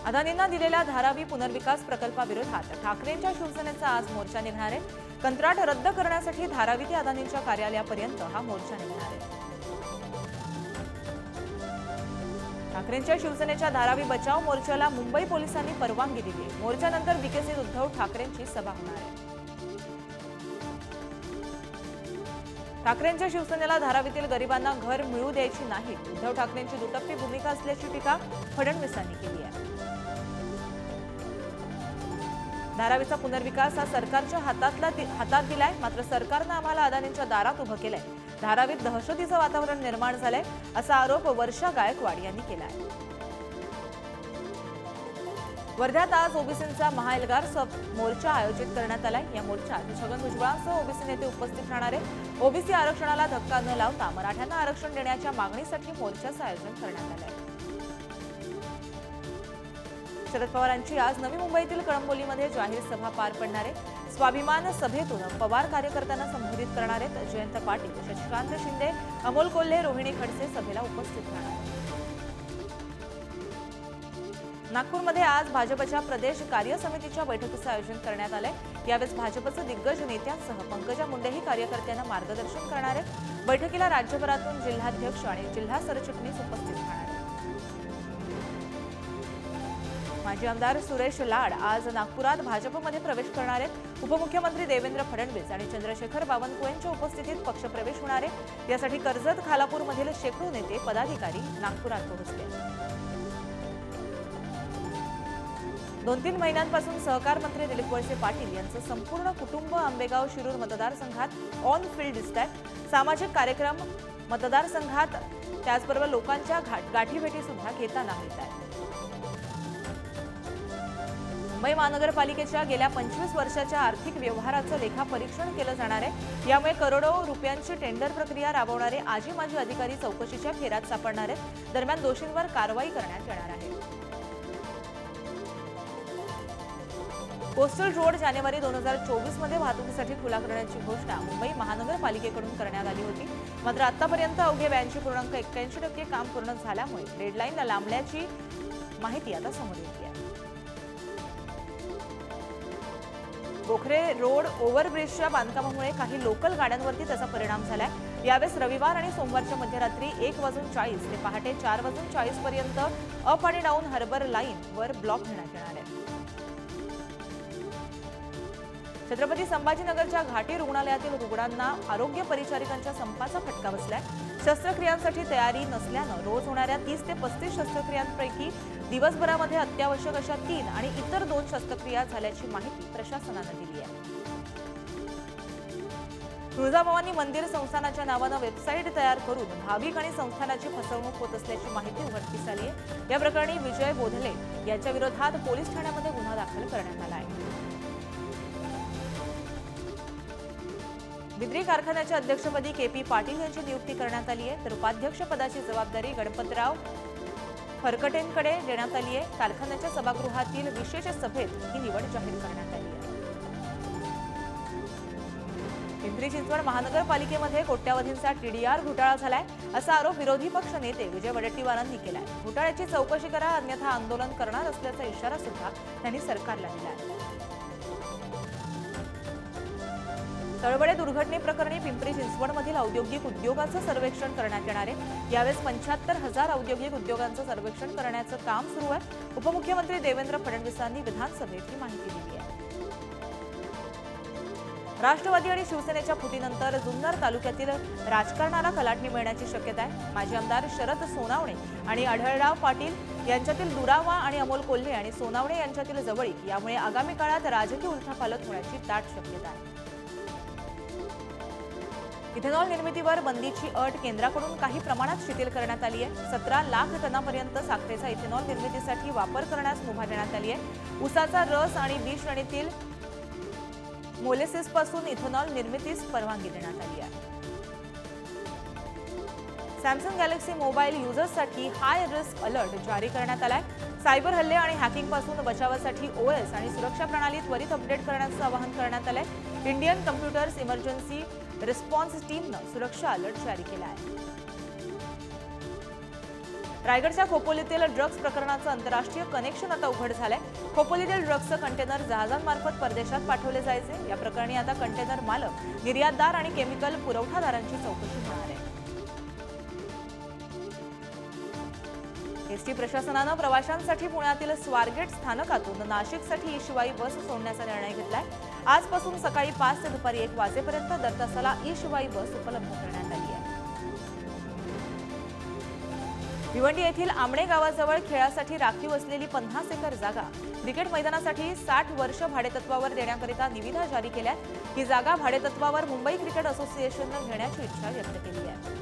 अदानींना दिलेल्या धारावी पुनर्विकास प्रकल्पाविरोधात ठाकरेंच्या शिवसेनेचा आज मोर्चा निघणार आहे। कंत्राट रद्द करण्यासाठी धारावी ते अदानींच्या कार्यालयापर्यंत हा मोर्चा निघणार आहे। ठाकरेंच्या शिवसेनेच्या धारावी बचाव मोर्चाला मुंबई पोलिसांनी परवानगी दिली। मोर्चानंतर विकसित उद्धव ठाकरेंची सभा होणार आहे। ठाकरेंच्या शिवसेनेला धारावीतील गरिबांना घर मिळू द्यायची नाही, उद्धव ठाकरेंची दुटप्पी भूमिका असल्याची टीका फडणवीसांनी केली आहे। धारावीचा पुनर्विकास हा सरकारच्या हातात दिलाय, मात्र सरकारनं आम्हाला अदानींच्या दारात उभं केलंय। धारावीत दहशतीचं वातावरण निर्माण झालंय असा आरोप वर्षा गायकवाड यांनी केला आहे। वर्ध्यात आज ओबीसींचा महाएल्गार मोर्चा आयोजित करण्यात आलाय। या मोर्चात छगन भुजबळांसह ओबीसी नेते उपस्थित राहणार आहेत। ओबीसी आरक्षणाला धक्का न लावता मराठ्यांना आरक्षण देण्याच्या मागणीसाठी मोर्चाचं आयोजन करण्यात आलंय। शरद पवारांची आज नवी मुंबईतील कळंबोलीमध्ये जाहीर सभा पार पडणार आहे। स्वाभिमान सभेतून पवार कार्यकर्त्यांना संबोधित करणार आहेत। जयंत पाटील, शशिकांत शिंदे, अमोल कोल्हे, रोहिणी खडसे सभेला उपस्थित राहणार आहेत। नागपूरमध्ये आज भाजपच्या प्रदेश कार्य समितीच्या बैठकीचं आयोजन करण्यात आलंय। यावेळी भाजपचे दिग्गज नेत्यांसह पंकजा मुंडेही कार्यकर्त्यांना मार्गदर्शन करणार आहेत। बैठकीला राज्यभरातून जिल्हाध्यक्ष आणि जिल्हा सरचिटणीस उपस्थित राहणार आहेत। माजी आमदार सुरेश लाड आज नागपुरात भाजपमध्ये प्रवेश करणार आहेत। उपमुख्यमंत्री देवेंद्र फडणवीस आणि चंद्रशेखर बावनकुळेंच्या उपस्थितीत पक्षप्रवेश होणार आहे। यासाठी कर्जत खालापूरमधील शेकडो नेते पदाधिकारी नागपुरात पोहोचले। 2-3 महिन्यांपासून सहकार मंत्री दिलीप वळसे पाटील यांचं संपूर्ण कुटुंब आंबेगाव शिरूर मतदारसंघात ऑन फील्ड दिसतात। सामाजिक कार्यक्रम मतदारसंघात त्याचबरोबर लोकांच्या गाठीभेटी सुद्धा घेताना मिळतात। मुंबई महानगरपालिकेच्या गेल्या 25 वर्षाच्या आर्थिक व्यवहाराचं लेखापरीक्षण केलं जाणार आहे। यामुळे करोडो रुपयांची टेंडर प्रक्रिया राबवणारे आजी माजी अधिकारी चौकशीच्या फेऱ्यात सापडणार आहेत। दरम्यान दोषींवर कारवाई करण्यात येणार आहे। कोस्टल रोड जानेवारी 2024 मध्ये वाहतुकीसाठी खुला करण्याची घोषणा मुंबई महानगरपालिकेकडून करण्यात आली होती। मात्र आतापर्यंत अवघे 82.81% काम पूर्ण झाल्यामुळे डेडलाईन लांबल्याची माहिती आता समोर येते आहे। गोखरे रोड ओव्हरब्रिजच्या बांधकामामुळे काही लोकल गाड्यांवरती त्याचा परिणाम झालाय। यावेळेस रविवार आणि सोमवारच्या मध्यरात्री 1:40 ते पहाटे 4:40 पर्यंत अप आणि डाऊन हार्बर लाईन वर ब्लॉक घेण्यात येणार आहे। छत्रपती संभाजीनगरच्या घाटी रुग्णालयातील रुग्णांना आरोग्य परिचारिकांच्या संपाचा फटका बसलाय। शस्त्रक्रियांसाठी तयारी नसल्यानं रोज होणाऱ्या 30 ते 35 शस्त्रक्रियांपैकी दिवसभरामध्ये अत्यावश्यक अशा 3 आणि इतर 2 शस्त्रक्रिया झाल्याची माहिती प्रशासनानं दिली आहे। तुळजाभवानी मंदिर संस्थानाच्या नावानं वेबसाईट तयार करून भाविक आणि संस्थानाची फसवणूक होत असल्याची माहिती उघडकीस आली आहे। या प्रकरणी विजय बोधले यांच्या विरोधात पोलीस ठाण्यामध्ये गुन्हा दाखल करण्यात आला आहे। बिद्री कारखान्याच्या अध्यक्षपदी केपी पाटील यांची नियुक्ती करण्यात आली आहे, तर उपाध्यक्षपदाची जबाबदारी गणपतराव फरकटेंकडे देण्यात आली आहे। कारखान्याच्या सभागृहातील विशेष सभेत ही निवड जाहीर करण्यात आली आहे। पिंपरी चिंचवड महानगरपालिकेमध्ये कोट्यावधींचा टीडीआर घोटाळा झालाय असा आरोप विरोधी पक्ष नेते विजय वडेट्टीवारांनी केलाय। घोटाळ्याची चौकशी करा अन्यथा आंदोलन करणार असल्याचा इशारा सुद्धा त्यांनी सरकारला दिला आहे। तळवडे दुर्घटनेप्रकरणी पिंपरी चिंचवडमधील औद्योगिक उद्योगांचं सर्वेक्षण करण्यात येणार आहे। यावेळेस 75,000 औद्योगिक उद्योगांचं सर्वेक्षण करण्याचं काम सुरू आहे। उपमुख्यमंत्री देवेंद्र फडणवीसांनी विधानसभेत ही माहिती दिली आहे। राष्ट्रवादी आणि शिवसेनेच्या फुटीनंतर जुन्नर तालुक्यातील राजकारणाला कलाटणी मिळण्याची शक्यता आहे। माजी आमदार शरद सोनावणे आणि आढळराव पाटील यांच्यातील दुरावा आणि अमोल कोल्हे आणि सोनावणे यांच्यातील जवळीक यामुळे आगामी काळात राजकीय उलथापालथ होण्याची दाट शक्यता आहे। इथेनॉल निर्मितीवर बंदीची अट केंद्राकडून काही प्रमाणात शिथिल करण्यात आली आहे। 17 लाख टनापर्यंत साखरेचा इथेनॉल निर्मितीसाठी वापर करण्यास मुभा देण्यात आली आहे। ऊसाचा रस आणि बी श्रेणीतील मोलेसिसपासून इथेनॉल निर्मितीस परवानगी देण्यात आली आहे। सॅमसंग गॅलेक्सी मोबाईल युजर्ससाठी हाय रिस्क अलर्ट जारी करण्यात आलाय। सायबर हल्ले आणि हॅकिंगपासून बचावासाठी ओएस आणि सुरक्षा प्रणाली त्वरित अपडेट करण्याचं आवाहन करण्यात आलंय। इंडियन कम्प्युटर्स इमर्जन्सी रिस्पॉन्स टीमनं सुरक्षा अलर्ट जारी केला आहे। रायगडच्या खोपोलीतील ड्रग्ज प्रकरणाचं आंतरराष्ट्रीय कनेक्शन आता उघड झालंय। खोपोलीतील ड्रग्जचं कंटेनर जहाजांमार्फत परदेशात पाठवले जायचे। या प्रकरणी आता कंटेनर मालक, निर्यातदार आणि केमिकल पुरवठादारांची चौकशी होणार आहे। एसटी प्रशासनानं प्रवाशांसाठी पुण्यातील स्वारगेट स्थानकातून नाशिकसाठी ई-शिवाई बस सोडण्याचा निर्णय घेतलाय। आजपासून सकाळी 5 ते दुपारी 1 वाजेपर्यंत दर तासाला ई-शिवाई बस उपलब्ध करण्यात आली आहे। भिवंडी येथील आमणे गावाजवळ खेळासाठी राखीव असलेली 50 एकर जागा क्रिकेट मैदानासाठी 60 वर्ष भाडेतत्वावर देण्याकरिता निविदा जारी केल्या। ही जागा भाडेतत्वावर मुंबई क्रिकेट असोसिएशननं घेण्याची इच्छा व्यक्त केली आहे।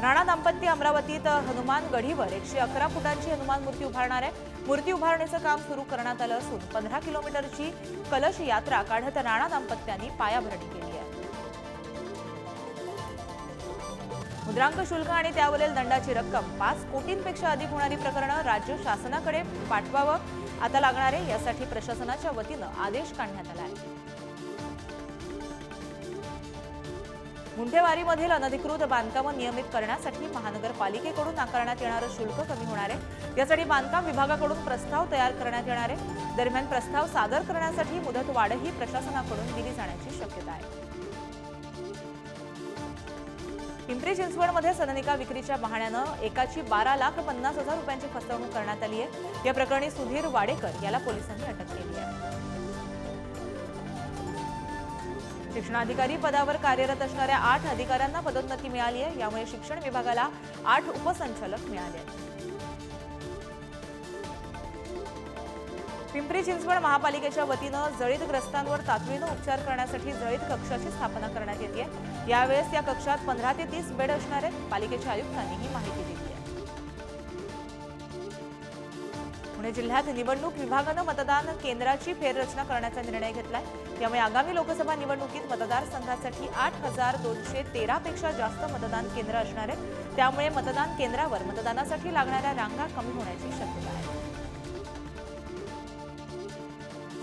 राणा दाम्पत्य अमरावतीत हनुमान गढीवर 111 फुटांची हनुमान मूर्ती उभारणार आहे। मूर्ती उभारणीचं काम सुरू करण्यात आलं असून 15 किलोमीटरची कलश यात्रा काढत राणा दाम्पत्यांनी पायाभरणी केली आहे। मुद्रांक शुल्क आणि त्यावरील दंडाची रक्कम 5 कोटींपेक्षा अधिक होणारी प्रकरणं राज्य शासनाकडे पाठवावं आता लागणार आहे। यासाठी प्रशासनाच्या वतीनं आदेश काढण्यात आला आहे। मुंठेवारीमधील अनधिकृत बांधकामं नियमित करण्यासाठी महानगरपालिकेकडून आकारण्यात येणारं शुल्क कमी होणार आहे। यासाठी बांधकाम विभागाकडून प्रस्ताव तयार करण्यात येणार आहे। दरम्यान प्रस्ताव सादर करण्यासाठी मुदतवाढही प्रशासनाकडून दिली जाण्याची शक्यता आहे। पिंपरी चिंचवडमध्ये सननिका विक्रीच्या बहाण्यानं एकाची 12,50,000 रुपयांची फसवणूक करण्यात आली आहे। या प्रकरणी सुधीर वाडेकर याला पोलिसांनी अटक केली आहे। शिक्षणाधिकारी पदावर कार्यरत असणाऱ्या 8 अधिकाऱ्यांना पदोन्नती मिळाली आहे। यामुळे शिक्षण विभागाला 8 उपसंचालक मिळाले आहेत। पिंपरी चिंचवड महापालिकेच्या वतीनं जळीतग्रस्तांवर तातडीनं उपचार करण्यासाठी जळीत कक्षाची स्थापना करण्यात येते। यावेळेस या कक्षात 15 ते 30 बेड असणार आहेत। पालिकेच्या आयुक्तांनी ही माहिती दिली आहे। पुणे जिल्ह्यात निवडणूक विभागानं मतदान केंद्राची फेररचना करण्याचा निर्णय घेतलाय। त्यामुळे आगामी लोकसभा निवडणुकीत मतदारसंघासाठी 8,213 पेक्षा जास्त मतदान केंद्र असणार आहेत। त्यामुळे मतदान केंद्रावर मतदानासाठी लागणाऱ्या रांगा कमी होण्याची शक्यता आहे।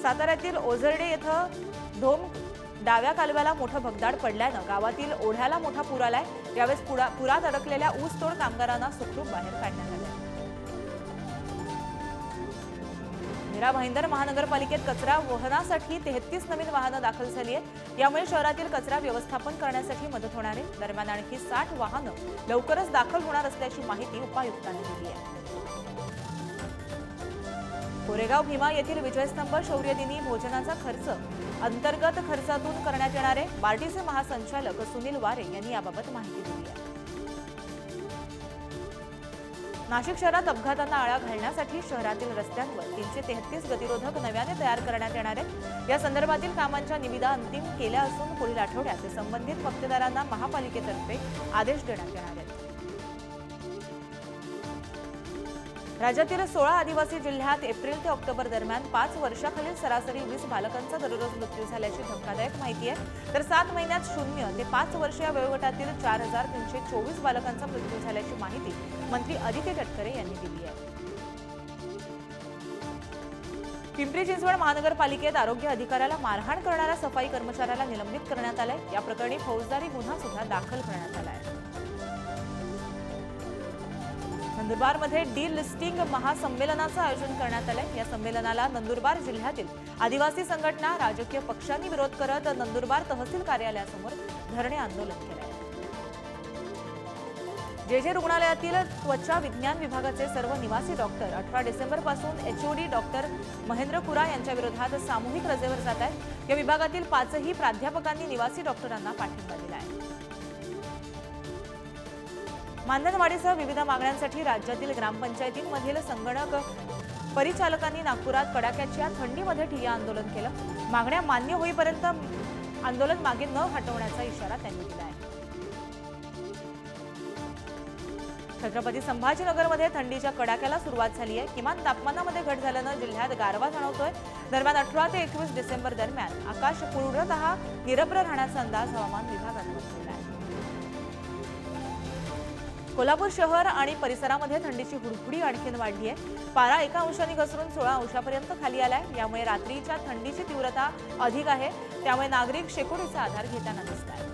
साताऱ्यातील ओझरडे येथे धोम डाव्या कालव्याला मोठं भगदाड पडल्यानं गावातील ओढ्याला मोठा पूर आलाय। यावेळेस पुरात अडकलेल्या ऊसतोड कामगारांना सुखरूप बाहेर काढण्यात आले। मीरा भाईंदर महानगरपालिकेत कचरा वहनासाठी 33 नवीन वाहनं दाखल झाली आहेत। यामुळे शहरातील कचरा व्यवस्थापन करण्यासाठी मदत होणार आहे। दरम्यान आणखी 60 वाहनं लवकरच दाखल होणार असल्याची माहिती उपायुक्तांनी दिली आहे। कोरेगाव भीमा येथील विजयस्तंभ शौर्यदिनी भोजनाचा खर्च अंतर्गत खर्चातून करण्यात येणार आहे। बार्टीचे महासंचालक सुनील वारे यांनी याबाबत माहिती दिली आहे। नाशिक शहरात अपघातांना आळा घालण्यासाठी शहरातील रस्त्यांवर 333 गतिरोधक नव्याने तयार करण्यात येणार आहेत। या संदर्भातील कामांच्या निविदा अंतिम केल्या असून पुढील आठवड्यात संबंधित मक्तेदारांना महापालिकेतर्फे आदेश देण्यात येणार आहेत। राज्यातील 16 आदिवासी जिल्ह्यात एप्रिल ते ऑक्टोबर दरम्यान 5 वर्षाखालील सरासरी 20 बालकांचा दररोज मृत्यू झाल्याची धक्कादायक माहिती आहे। तर 7 महिन्यात 0 ते 5 वर्ष या वयोगटातील 4,324 बालकांचा मृत्यू झाल्याची माहिती मंत्री आदित्य तटकरे यांनी दिली आहे। पिंपरी चिंचवड महानगरपालिकेत आरोग्य अधिकाऱ्याला मारहाण करणाऱ्या सफाई कर्मचाऱ्याला निलंबित करण्यात आले। या प्रकरणी फौजदारी गुन्हा सुद्धा दाखल करण्यात आला आहे। नंदुरबारमध्ये डी-लिस्टिंग महासंमेलनाचं आयोजन करण्यात आलंय। या संमेलनाला नंदुरबार जिल्ह्यातील आदिवासी संघटना, राजकीय पक्षांनी विरोध करत नंदुरबार तहसील कार्यालयासमोर धरणे आंदोलन केलंय। जे रुग्णालयातील त्वचा विज्ञान विभागाचे सर्व निवासी डॉक्टर 18 डिसेंबरपासून एचओडी डॉक्टर महेंद्र कुरा यांच्या विरोधात सामूहिक रजेवर जात आहेत। या विभागातील 5ही प्राध्यापकांनी निवासी डॉक्टरांना पाठिंबा दिला आहे। मानधनवाढीसह विविध मागण्यांसाठी राज्यातील ग्रामपंचायतींमधील संगणक परिचालकांनी नागपुरात कडाक्याच्या थंडीमध्ये ठिय्या आंदोलन केलं। मागण्या मान्य होईपर्यंत आंदोलन मागे न हटवण्याचा इशारा त्यांनी दिला आहे। छत्रपती संभाजीनगरमध्ये थंडीच्या कडाक्याला सुरुवात झाली आहे। किमान तापमानामध्ये घट झाल्यानं जिल्ह्यात गारवा जाणवतोय। दरम्यान 18 ते 21 डिसेंबर दरम्यान आकाश पूर्णतः निरभ्र राहण्याचा अंदाज हवामान विभागानं वर्तवला आहे। कोल्हापूर शहर आणि परिसरामध्ये थंडीची हुडहुडी आणखीन वाढली आहे। पारा 1 अंशांनी घसरून 16 अंशापर्यंत खाली आलाय। यामुळे रात्रीच्या थंडीची तीव्रता अधिक आहे। त्यामुळे नागरिक शेकोटीचा आधार घेताना दिसत आहेत।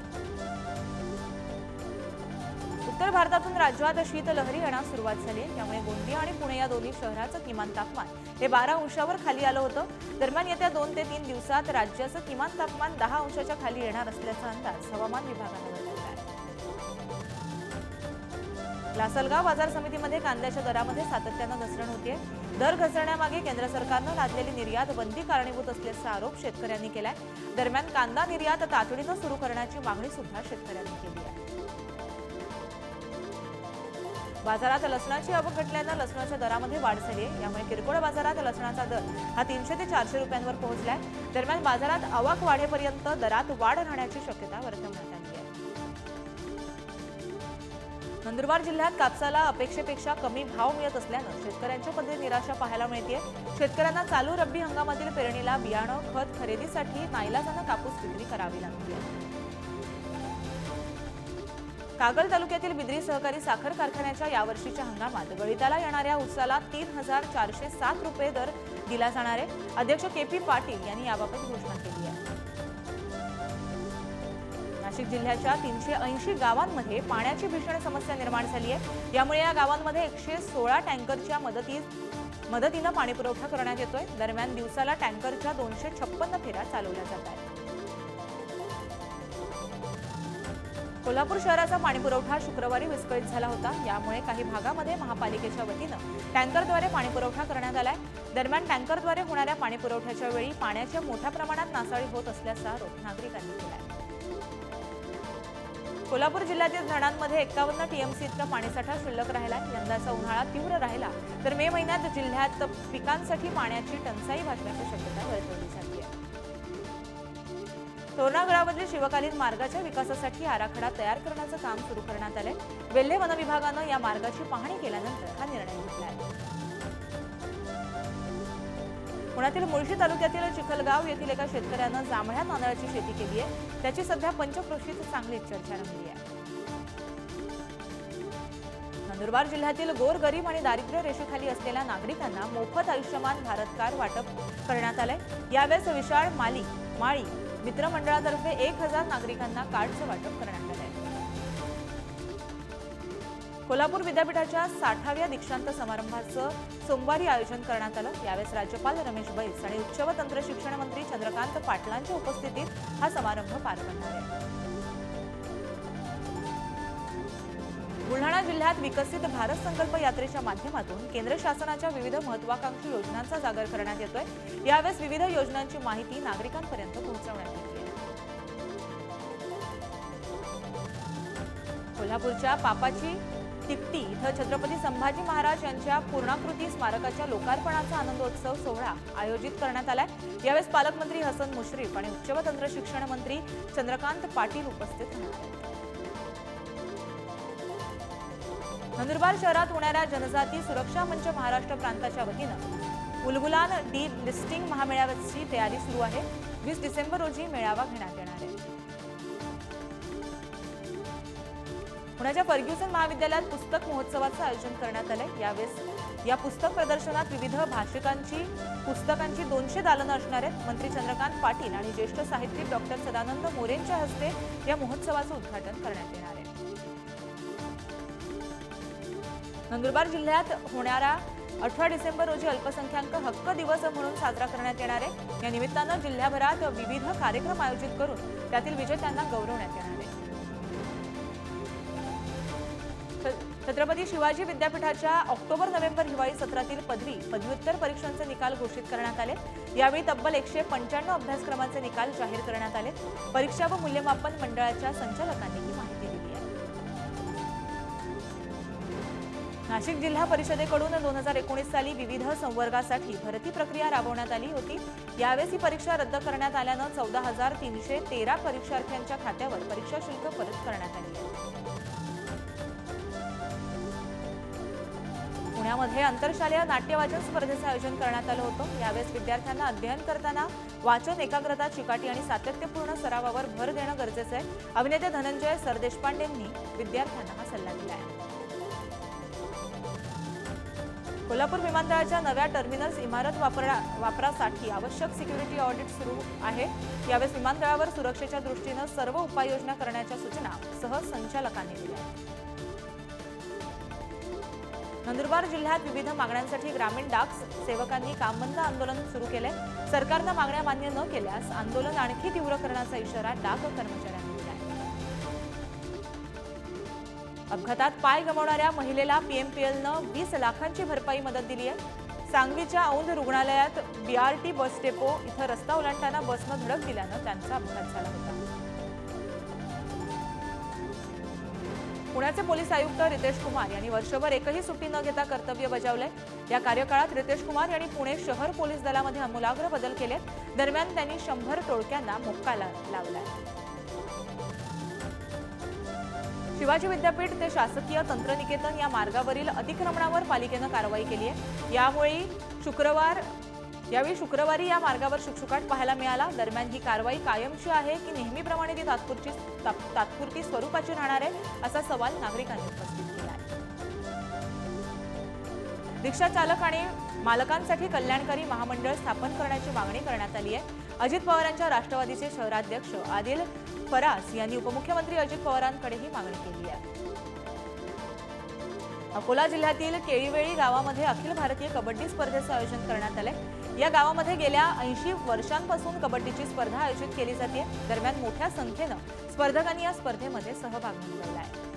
उत्तर भारतातून राज्यात शीतलहरी येण्यास सुरुवात झाली आहे। त्यामुळे गोंदिया आणि पुणे या दोन्ही शहराचं किमान तापमान हे 12 अंशावर खाली आलं होतं। दरम्यान येत्या 2 ते 3 दिवसात राज्याचं किमान तापमान 10 अंशाच्या खाली येणार असल्याचा अंदाज हवामान विभागानं वर्तवला आहे। लासलगाव बाजार समितीमध्ये कांद्याच्या दरामध्ये सातत्यानं घसरण होतीये। दर घसरण्यामागे केंद्र सरकारनं लादलेली निर्यात बंदी कारणीभूत असल्याचा आरोप शेतकऱ्यांनी केलाय। दरम्यान कांदा निर्यात तातडीनं सुरू करण्याची मागणी सुद्धा शेतकऱ्यांनी केली आहे। बाजारात लसणाची आवक घटल्यानं लसणाच्या दरामध्ये वाढ झाली आहे। यामुळे किरकोळ बाजारात लसणाचा दर हा 300 ते 400 रुपयांवर पोहोचलाय। दरम्यान बाजारात आवक वाढेपर्यंत दरात वाढ राहण्याची शक्यता वर्तवण्यात आली आहे। नंदुरबार जिल्ह्यात कापसाला अपेक्षेपेक्षा कमी भाव मिळत असल्यानं शेतकऱ्यांच्यामध्ये निराशा पाहायला मिळते। शेतकऱ्यांना चालू रब्बी हंगामातील पेरणीला बियाणं खत खरेदीसाठी नाईलाजानं कापूस विक्री करावी लागते आहे। कागल तालुक्यातील बिद्री सहकारी साखर कारखान्याच्या यावर्षीच्या हंगामात गळीताला येणाऱ्या ऊसाला 3407 रुपये दर दिला जाणार आहे। अध्यक्ष के.पी. पाटील यांनी याबाबत घोषणा केली आहे। नाशिक जिल्ह्याच्या 380 गावांमध्ये पाण्याची भीषण समस्या निर्माण झाली आहे। यामुळे या गावांमध्ये 116 टँकरच्या मदतीनं पाणी पुरवठा करण्यात येतोय। दरम्यान दिवसाला टँकरच्या 256 फेऱ्या चालवल्या जात आहेत। कोल्हापूर शहराचा पाणी पुरवठा शुक्रवारी विस्कळीत झाला होता। यामुळे काही भागामध्ये महापालिकेच्या वतीनं टँकरद्वारे पाणी पुरवठा करण्यात आलाय। दरम्यान टँकरद्वारे होणाऱ्या पाणी पुरवठ्याच्या वेळी पाण्याच्या मोठ्या प्रमाणात नासाडी होत असल्याचा आरोप नागरिकांनी केलाय। कोल्हापूर जिल्ह्यातील धरणांमध्ये 51 टीएमसी इतका पाणीसाठा शिल्लक राहिला। यंदाचा उन्हाळा तीव्र राहिला तर मे महिन्यात जिल्ह्यात पिकांसाठी पाण्याची टंचाई भासण्याची शक्यता वर्तवली जाते। तोरणा गडावरील शिवकालीन मार्गाच्या विकासासाठी आराखडा तयार करण्याचं काम सुरू करण्यात आलंय। वेल्हे वन विभागानं या मार्गाची पाहणी केल्यानंतर हा निर्णय घेतला आहे। पुण्यातील मुळशी तालुक्यातील चिखलगाव येथील एका शेतकऱ्यानं जांभळ्या तांदळाची शेती केली आहे। त्याची सध्या पंचक्रोशीत चांगली चर्चा रंगली आहे। नंदुरबार जिल्ह्यातील गोरगरीब आणि दारिद्र्य रेषेखाली असलेल्या नागरिकांना मोफत आयुष्यमान भारत कार्ड वाटप करण्यात आलंय। यावेळेस विशाळ माळी मित्रमंडळातर्फे 1000 नागरिकांना कार्डचं वाटप करण्यात आलंय। कोल्हापूर विद्यापीठाच्या 60व्या दीक्षांत समारंभाचं सोमवारी आयोजन करण्यात आलं। यावेळेस राज्यपाल रमेश बैस आणि उच्च व तंत्र शिक्षण मंत्री चंद्रकांत पाटलांच्या उपस्थितीत हा समारंभ पार पडणार आहे। बुलढाणा जिल्ह्यात विकसित भारत संकल्प यात्रेच्या माध्यमातून केंद्र शासनाच्या विविध महत्त्वाकांक्षी योजनांचा जागर करण्यात येतोय। यावेळेस विविध योजनांची माहिती नागरिकांपर्यंत पोहोचवण्यात येते। कोल्हापूरच्या पापाची तिकटी इथं छत्रपती संभाजी महाराज यांच्या पूर्णाकृती स्मारकाच्या लोकार्पणाचा आनंदोत्सव सोहळा आयोजित करण्यात आलाय। यावेळेस पालकमंत्री हसन मुश्रीफ आणि उच्च व तंत्र शिक्षण मंत्री चंद्रकांत पाटील उपस्थित राहणार आहेत। नंदुरबार शहरात होणाऱ्या जनजाती सुरक्षा मंच महाराष्ट्र प्रांताच्या वतीनं उलगुलान डी लिस्टिंग महामेळाव्याची तयारी सुरू आहे। 20 डिसेंबर रोजी मेळावा घेण्यात येणार आहे। पुण्याच्या फर्ग्युसन महाविद्यालयात पुस्तक महोत्सवाचं आयोजन करण्यात आलंय। यावेळेस या पुस्तक प्रदर्शनात विविध भाषकांची पुस्तकांची 200 दालनं असणार आहेत। मंत्री चंद्रकांत पाटील आणि ज्येष्ठ साहित्यिक डॉक्टर सदानंद मोरेंच्या हस्ते या महोत्सवाचं उद्घाटन करण्यात येणार आहे। नंदुरबार जिल्ह्यात होणारा 18 डिसेंबर रोजी अल्पसंख्याक हक्क दिवस म्हणून साजरा करण्यात येणार आहे। या निमित्तानं जिल्ह्याभरात विविध कार्यक्रम आयोजित करून त्यातील विजेत्यांना गौरवण्यात येणार आहे। छत्रपती शिवाजी विद्यापीठाच्या ऑक्टोबर-नोव्हेंबर हिवाळी सत्रातील पदव्युत्तर परीक्षांचे निकाल घोषित करण्यात आले। यावेळी तब्बल 195 अभ्यासक्रमांचे निकाल जाहीर करण्यात आले। परीक्षा व मूल्यमापन मंडळाच्या संचालकांनी ही माहिती दिली आहे। नाशिक जिल्हा परिषदेकडून 2019 साली विविध संवर्गासाठी भरती प्रक्रिया राबवण्यात आली होती। यावेळी ही परीक्षा रद्द करण्यात आल्यानं 14,313 परीक्षार्थ्यांच्या खात्यावर परीक्षा शुल्क परत करण्यात आली आहे। पुण्यामध्ये आंतरशालेय नाट्यवाचन स्पर्धेचं आयोजन करण्यात आलं होतं। यावेळेस विद्यार्थ्यांना अध्ययन करताना वाचन एकाग्रता, चिकाटी आणि सातत्यपूर्ण सरावावर भर देणं गरजेचं आहे। अभिनेते धनंजय सरदेशपांडेंनी विद्यार्थ्यांना हा सल्ला दिला आहे। कोल्हापूर विमानतळाच्या नव्या टर्मिनल्स इमारत वापरासाठी आवश्यक सिक्युरिटी ऑडिट सुरू आहे। यावेळेस विमानतळावर सुरक्षेच्या दृष्टीनं सर्व उपाययोजना करण्याच्या सूचना सहसंचालकांनी दिल्या आहेत। नंदुरबार जिल्ह्यात विविध मागण्यांसाठी ग्रामीण डाक सेवकांनी कामबंद आंदोलन सुरू केले। सरकारनं मागण्या मान्य न केल्यास आंदोलन आणखी तीव्र करण्याचा इशारा डाक कर्मचाऱ्यांनी दिला आहे। अपघातात पाय गमावणाऱ्या महिलेला पीएमपीएलनं 20 लाखांची भरपाई मदत दिली आहे। सांगवीच्या औंध रुग्णालयात बीआरटी बस डेपो इथं रस्ता ओलांडताना बसनं धडक दिल्यानं त्यांचा अपघात झाला होता। पुण्याचे पोलीस आयुक्त रितेश कुमार यांनी वर्षभर एकही सुट्टी न घेता कर्तव्य बजावले। या कार्यकाळात रितेश कुमार यांनी पुणे शहर पोलीस दलामध्ये आमूलाग्र बदल केले। दरम्यान त्यांनी 100 टोळक्यांना मोक्का लावलाय। शिवाजी विद्यापीठ ते शासकीय तंत्रनिकेतन या मार्गावरील अतिक्रमणावर पालिकेनं कारवाई केली आहे। यावेळी शुक्रवारी या मार्गावर शुकशुकाट पाहायला मिळाला। दरम्यान ही कारवाई कायमची आहे की नेहमीप्रमाणे ती तात्पुरती स्वरूपाची राहणार आहे, असा सवाल नागरिकांनी उपस्थित केला आहे। रिक्षा चालक आणि मालकांसाठी कल्याणकारी महामंडळ स्थापन करण्याची मागणी करण्यात आली आहे। अजित पवारांच्या राष्ट्रवादीचे शहराध्यक्ष आदिल फरास यांनी उपमुख्यमंत्री अजित पवारांकडे ही मागणी केली आहे। अकोला जिल्ह्यातील केळीवेळी गावामध्ये अखिल भारतीय कबड्डी स्पर्धेचं आयोजन करण्यात आले। या गावामध्ये गेल्या 80 वर्षांपासून कबड्डीची स्पर्धा आयोजित केली जाते। दरम्यान मोठ्या संख्येनं स्पर्धकांनी या स्पर्धेमध्ये सहभाग नोंदवला आहे।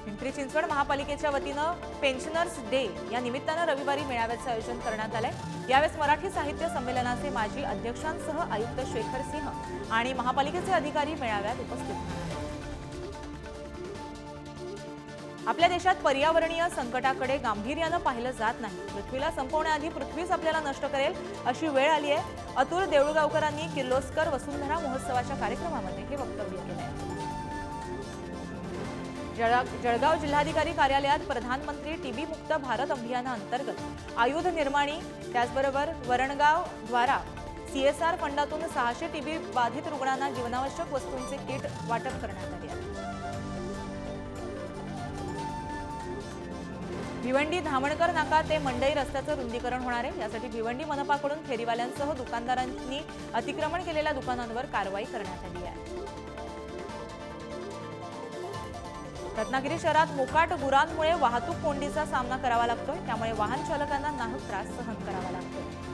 पिंपरी चिंचवड महापालिकेच्या वतीनं पेन्शनर्स डे या निमित्तानं रविवारी मेळाव्याचं आयोजन करण्यात आलंय। यावेळेस मराठी साहित्य संमेलनाचे माजी अध्यक्षांसह आयुक्त शेखर सिंह आणि महापालिकेचे अधिकारी मेळाव्यात उपस्थित राहणार आहेत। आपल्या देशात पर्यावरणीय संकटाकडे गांभीर्यानं पाहिलं जात नाही। पृथ्वीला संपवण्याआधी पृथ्वीच आपल्याला नष्ट करेल अशी वेळ आली आहे। अतुल देऊळगावकरांनी किर्लोस्कर वसुंधरा महोत्सवाच्या कार्यक्रमामध्ये हे वक्तव्य केलंय। जळगाव जिल्हाधिकारी कार्यालयात प्रधानमंत्री टीबी मुक्त भारत अभियानाअंतर्गत आयुध निर्माणी त्याचबरोबर वरणगाव द्वारा सीएसआर फंडातून 600 टीबी बाधित रुग्णांना जीवनावश्यक वस्तूंचे किट वाटप करण्यात आले आहे। भिवंडी धामणकर नाका ते मंडई रस्त्याचं रुंदीकरण होणार आहे। यासाठी भिवंडी मनपाकडून फेरीवाल्यांसह दुकानदारांनी अतिक्रमण केलेल्या दुकानांवर कारवाई करण्यात आली आहे। रत्नागिरी शहरात मोकाट गुरांमुळे वाहतूक कोंडीचा सामना करावा लागतोय, त्यामुळे वाहन चालकांना नाहक त्रास सहन करावा लागतोय।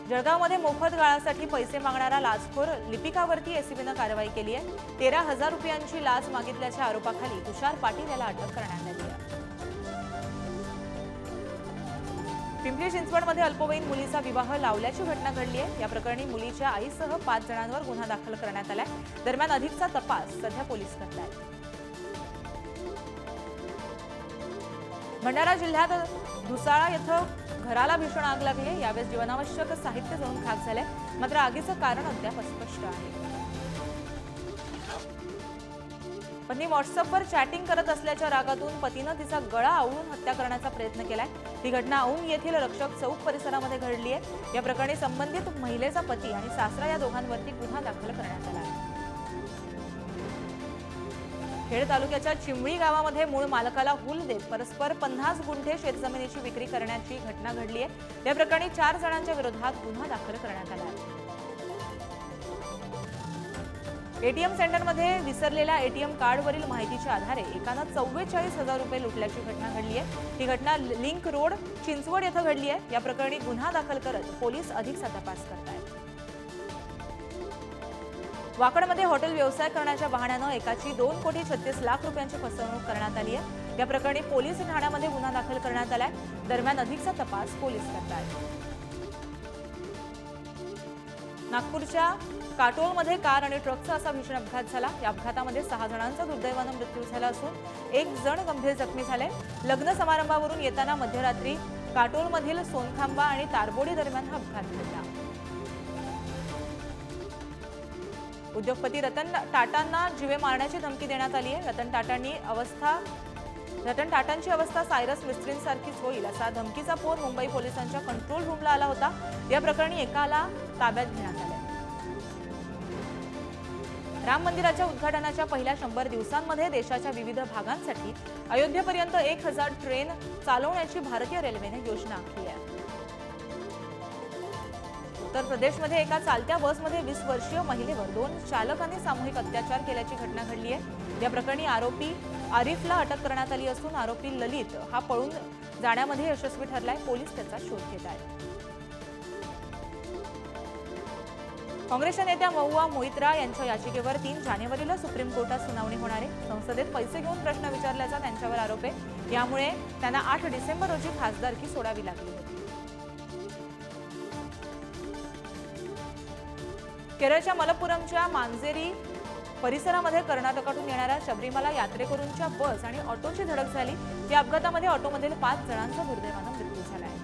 जळगावमध्ये मोफत गाळासाठी पैसे मागणारा लाचखोर लिपिकावरती एसीबीनं कारवाई केली आहे। 13,000 रुपयांची लाच मागितल्याच्या आरोपाखाली तुषार पाटील याला अटक करण्यात आली आहे। पिंपरी चिंचवडमध्ये अल्पवयीन मुलीचा विवाह लावल्याची घटना घडली आहे। या प्रकरणी मुलीच्या आईसह 5 जणांवर गुन्हा दाखल करण्यात आलाय। दरम्यान अधिकचा तपास सध्या पोलीस करत आहेत। भंडारा जिल्ह्यात धुसाळा येथे घराला भीषण आग लागली। यावेळेस जीवनावश्यक साहित्य जळून खाक झाले, मात्र आगीचं कारण अद्याप अस्पष्ट आहे। पत्नी व्हॉट्सअपवर चॅटिंग करत असल्याच्या रागातून पतीनं तिचा गळा आवळून हत्या करण्याचा प्रयत्न केलाय। ही घटना औंध येथील रक्षक चौक परिसरामध्ये घडली आहे। या प्रकरणी संबंधित महिलेचा पती आणि सासरा या दोघांवरती गुन्हा दाखल करण्यात आला आहे। खेड तालुक्याच्या चिंबळी गावामध्ये मूळ मालकाला हुल देत परस्पर 50 गुंठे शेतजमिनीची विक्री करण्याची घटना घडली आहे। या प्रकरणी 4 जणांच्या विरोधात गुन्हा दाखल करण्यात आला आहे। एटीएम सेंटरमध्ये विसरलेल्या एटीएम कार्डवरील माहितीच्या आधारे एकानं 44,000 रुपये लुटल्याची घटना घडली आहे। ही घटना लिंक रोड चिंचवड येथे घडली आहे। या प्रकरणी गुन्हा दाखल करत पोलीस अधिकचा तपास करत आहेत। वाकडमध्ये हॉटेल व्यवसाय करण्याच्या बहाण्यानं एकाची 2,36,00,000 रुपयांची फसवणूक करण्यात आली आहे। या प्रकरणी पोलीस ठाण्यामध्ये गुन्हा दाखल करण्यात आलाय। दरम्यान अधिकचा तपास पोलीस करत आहेत। नागपूरच्या काटोलमध्ये कार आणि ट्रकचा असा भीषण अपघात झाला। या अपघातामध्ये 6 जणांचा दुर्दैवानं मृत्यू झाला असून 1 जण गंभीर जखमी झाले। लग्न समारंभावरून येताना मध्यरात्री काटोलमधील सोनखांबा आणि तारबोडी दरम्यान हा अपघात घडला। उद्योगपती रतन टाटांना जीवे मारण्याची धमकी देण्यात आली आहे। रतन टाटांची अवस्था सायरस मिस्त्रींसारखीच होईल असा धमकीचा फोन मुंबई पोलिसांच्या कंट्रोल रूमला आला होता। या प्रकरणी एकाला ताब्यात घेण्यात आले। राम मंदिराच्या उद्घाटनाच्या पहिल्या 100 दिवसांमध्ये देशाच्या विविध भागांसाठी अयोध्येपर्यंत 1000 ट्रेन चालवण्याची भारतीय रेल्वेने योजना आखली आहे। उत्तर प्रदेशमध्ये एका चालत्या बसमध्ये 20 वर्षीय महिलेवर 2 चालकांनी सामूहिक अत्याचार केल्याची घटना घडली आहे। या प्रकरणी आरोपी आरिफला अटक करण्यात आली असून आरोपी ललित हा पळून जाण्यामध्ये यशस्वी ठरलाय। पोलीस त्याचा शोध घेत आहेत। काँग्रेसच्या नेत्या महुआ मोइत्रा यांच्या याचिकेवर 3 जानेवारीला सुप्रीम कोर्टात सुनावणी होणार आहे। संसदेत पैसे घेऊन प्रश्न विचारल्याचा त्यांच्यावर आरोप आहे। यामुळे त्यांना 8 डिसेंबर रोजी खासदारकी सोडावी लागली होती। केरळच्या मलप्पुरमच्या मांजेरी परिसरामध्ये कर्नाटकातून येणाऱ्या शबरीमला यात्रेकरूंच्या बस आणि ऑटोची धडक झाली। या अपघातामध्ये ऑटोमधील 5 जणांचा दुर्दैवाने मृत्यू झाला आहे।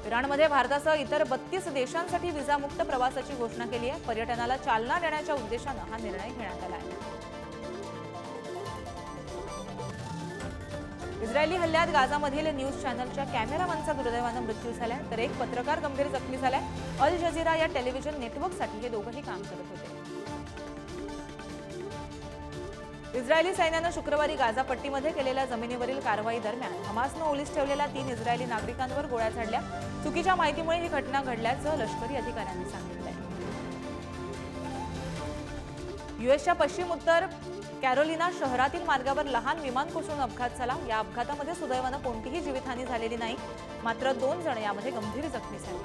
इराणमध्ये भारतासह इतर 32 देशांसाठी व्हिसामुक्त प्रवासाची घोषणा केली आहे। पर्यटनाला चालना देण्याच्या उद्देशाने हा निर्णय घेण्यात आला आहे। इस्रायली हल्ल्यात गाझामधील न्यूज चॅनलच्या कॅमेरामॅनचा दुर्दैवाने मृत्यू झालाय, तर एक पत्रकार गंभीर जखमी झालाय। अल जझीरा या टेलिव्हिजन नेटवर्कसाठी हे दोघंही काम करत होते। इस्रायली सैन्याने शुक्रवारी गाझा पट्टीमध्ये केलेल्या जमिनीवरील कारवाई दरम्यान हमासने ओलीस ठेवलेल्या 3 इस्रायली नागरिकांवर गोळ्या झाडल्या। चुकीच्या माहितीमुळे ही घटना घडल्याचं लष्करी अधिकाऱ्यांनी सांगितलंय। यूएसच्या पश्चिम उत्तर कॅरोलिना शहरातील मार्गावर लहान विमान कोसळून अपघात झाला। या अपघातामध्ये सुदैवाने कोणतीही जीवितहानी झालेली नाही, मात्र 2 जण यामध्ये गंभीर जखमी झाले।